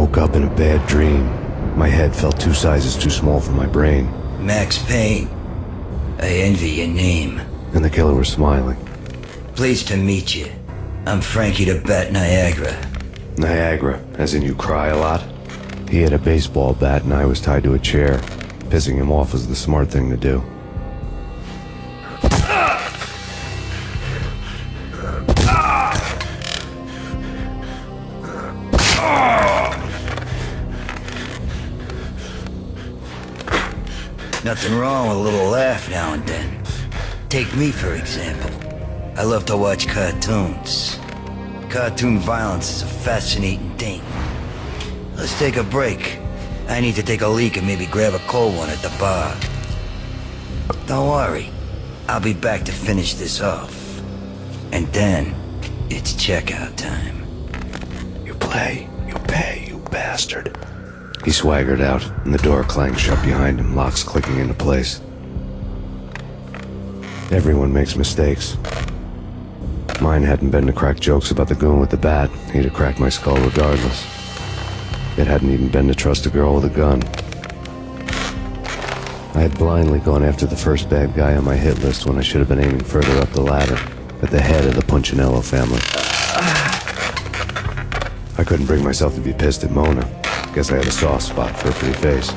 woke up in a bad dream. My head felt 2 sizes too small for my brain. Max Payne. I envy your name. And the killer was smiling. Pleased to meet you. I'm Frankie the Bat Niagara. Niagara, as in you cry a lot? He had a baseball bat and I was tied to a chair. Pissing him off was the smart thing to do. Nothing wrong with a little laugh now and then. Take me, for example. I love to watch cartoons. Cartoon violence is a fascinating thing. Let's take a break. I need to take a leak and maybe grab a cold one at the bar. Don't worry. I'll be back to finish this off. And then, it's checkout time. You play, you pay, you bastard. He swaggered out, and the door clanged shut behind him, locks clicking into place. Everyone makes mistakes. Mine hadn't been to crack jokes about the goon with the bat. He'd have cracked my skull regardless. It hadn't even been to trust a girl with a gun. I had blindly gone after the first bad guy on my hit list when I should have been aiming further up the ladder, at the head of the Punchinello family. I couldn't bring myself to be pissed at Mona. Guess I had a soft spot for a pretty face.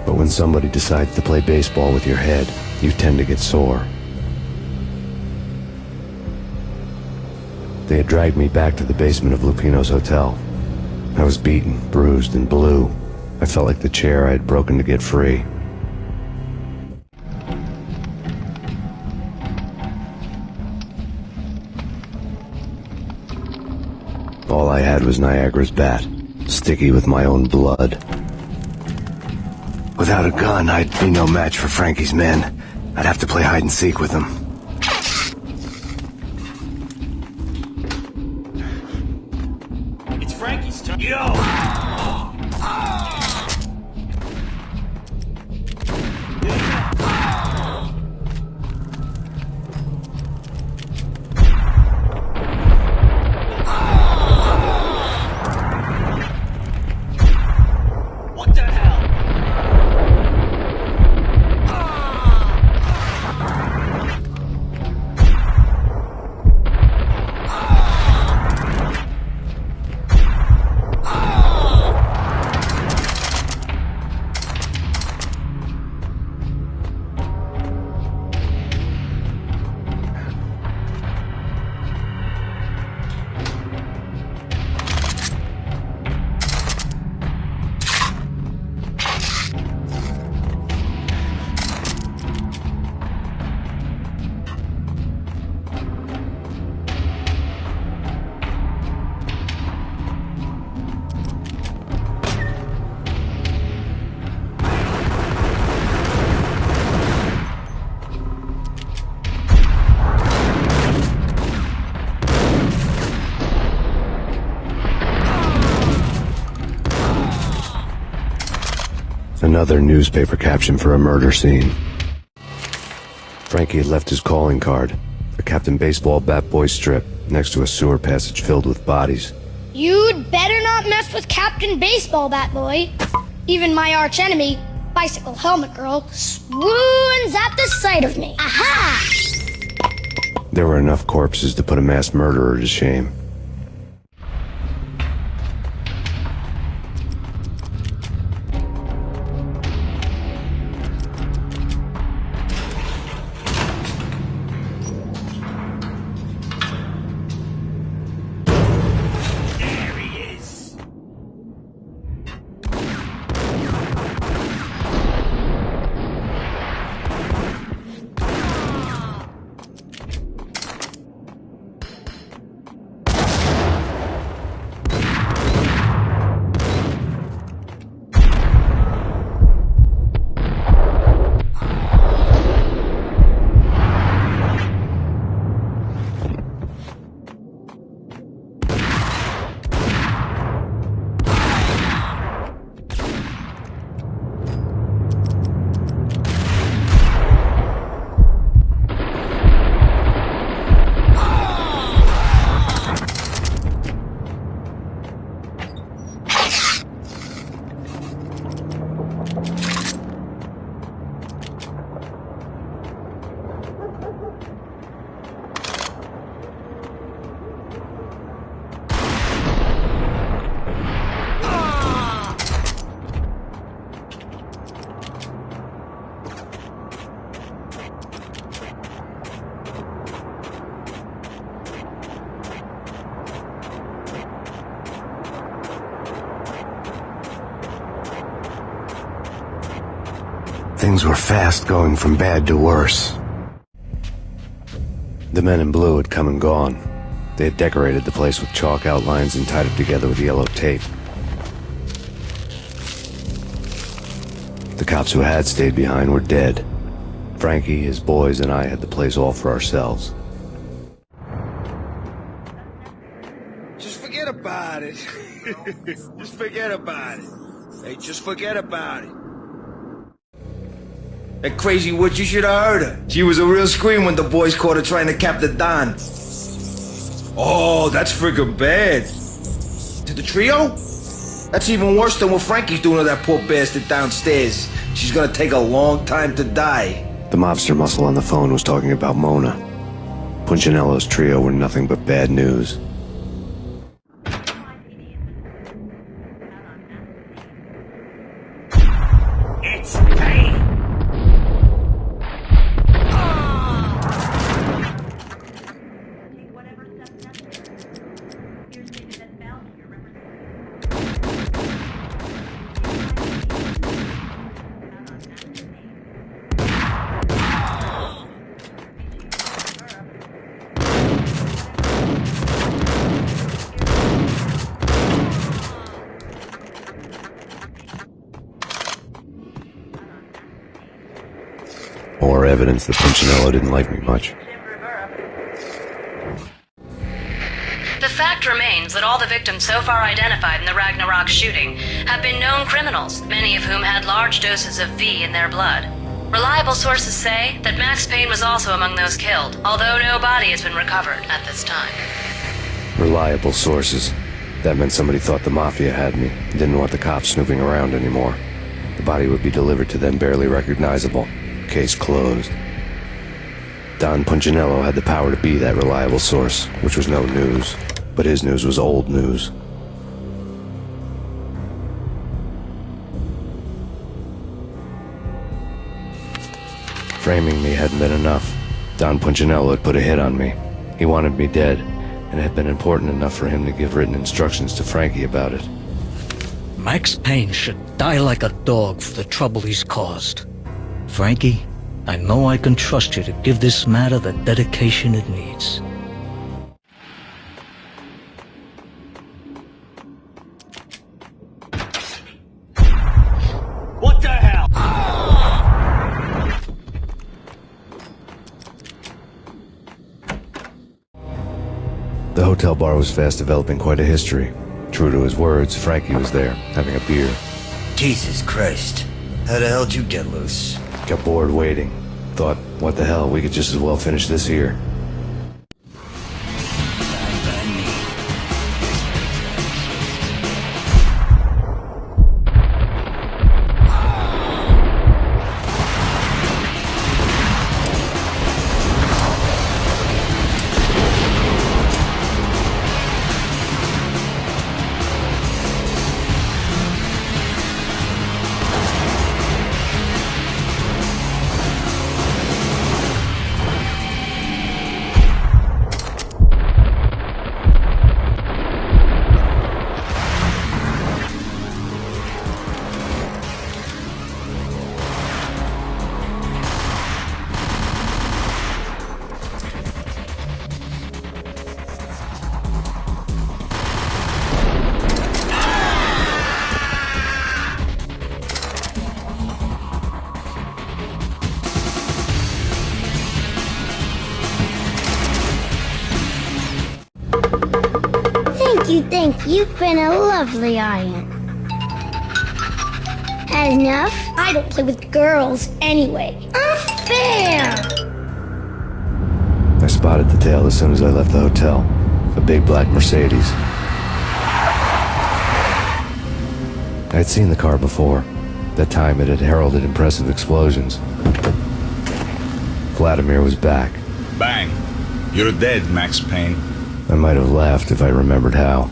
But when somebody decides to play baseball with your head, you tend to get sore. They had dragged me back to the basement of Lupino's hotel. I was beaten, bruised, and blue. I felt like the chair I had broken to get free. All I had was Niagara's bat, sticky with my own blood. Without a gun, I'd be no match for Frankie's men. I'd have to play hide and seek with them. It's Frankie's turn. Yo! What the hell? Another newspaper caption for a murder scene. Frankie had left his calling card, a Captain Baseball Bat Boy strip, next to a sewer passage filled with bodies. You'd better not mess with Captain Baseball Bat Boy. Even my archenemy, Bicycle Helmet Girl, swoons at the sight of me. Aha! There were enough corpses to put a mass murderer to shame. Things were fast going from bad to worse. The men in blue had come and gone. They had decorated the place with chalk outlines and tied it together with yellow tape. The cops who had stayed behind were dead. Frankie, his boys, and I had the place all for ourselves. Just forget about it. Just forget about it. Hey, just forget about it. That crazy witch, you should have heard her. She was a real scream when the boys caught her trying to cap the Don. Oh, that's friggin' bad. To the trio? That's even worse than what Frankie's doing to that poor bastard downstairs. She's gonna take a long time to die. The mobster muscle on the phone was talking about Mona. Punchinello's trio were nothing but bad news. It's Payne! More evidence that Punchinello didn't like me much. The fact remains that all the victims so far identified in the Ragnarok shooting have been known criminals, many of whom had large doses of V in their blood. Reliable sources say that Max Payne was also among those killed, although no body has been recovered at this time. Reliable sources. That meant somebody thought the Mafia had me, didn't want the cops snooping around anymore. The body would be delivered to them barely recognizable. Case closed. Don Punchinello had the power to be that reliable source, which was no news. But his news was old news. Framing me hadn't been enough. Don Punchinello had put a hit on me. He wanted me dead, and it had been important enough for him to give written instructions to Frankie about it. Max Payne should die like a dog for the trouble he's caused. Frankie, I know I can trust you to give this matter the dedication it needs. What the hell? The hotel bar was fast developing quite a history. True to his words, Frankie was there, having a beer. Jesus Christ. How the hell did you get loose? Got bored waiting. Thought, what the hell, we could just as well finish this here. Thank you. You've been a lovely audience. Had enough? I don't play with girls anyway. Unfair! I spotted the tail as soon as I left the hotel. A big black Mercedes. I had seen the car before. That time it had heralded impressive explosions. Vladimir was back. Bang. You're dead, Max Payne. I might have laughed if I remembered how.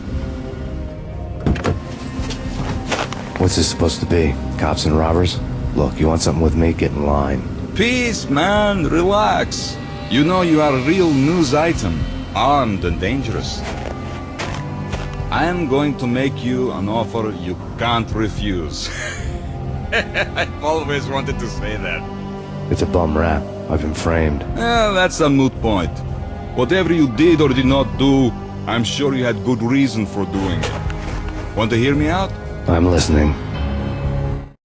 What's this supposed to be? Cops and robbers? Look, you want something with me? Get in line. Peace, man. Relax. You know you are a real news item. Armed and dangerous. I am going to make you an offer you can't refuse. I've always wanted to say that. It's a bum rap. I've been framed. That's a moot point. Whatever you did or did not do, I'm sure you had good reason for doing it. Want to hear me out? I'm listening.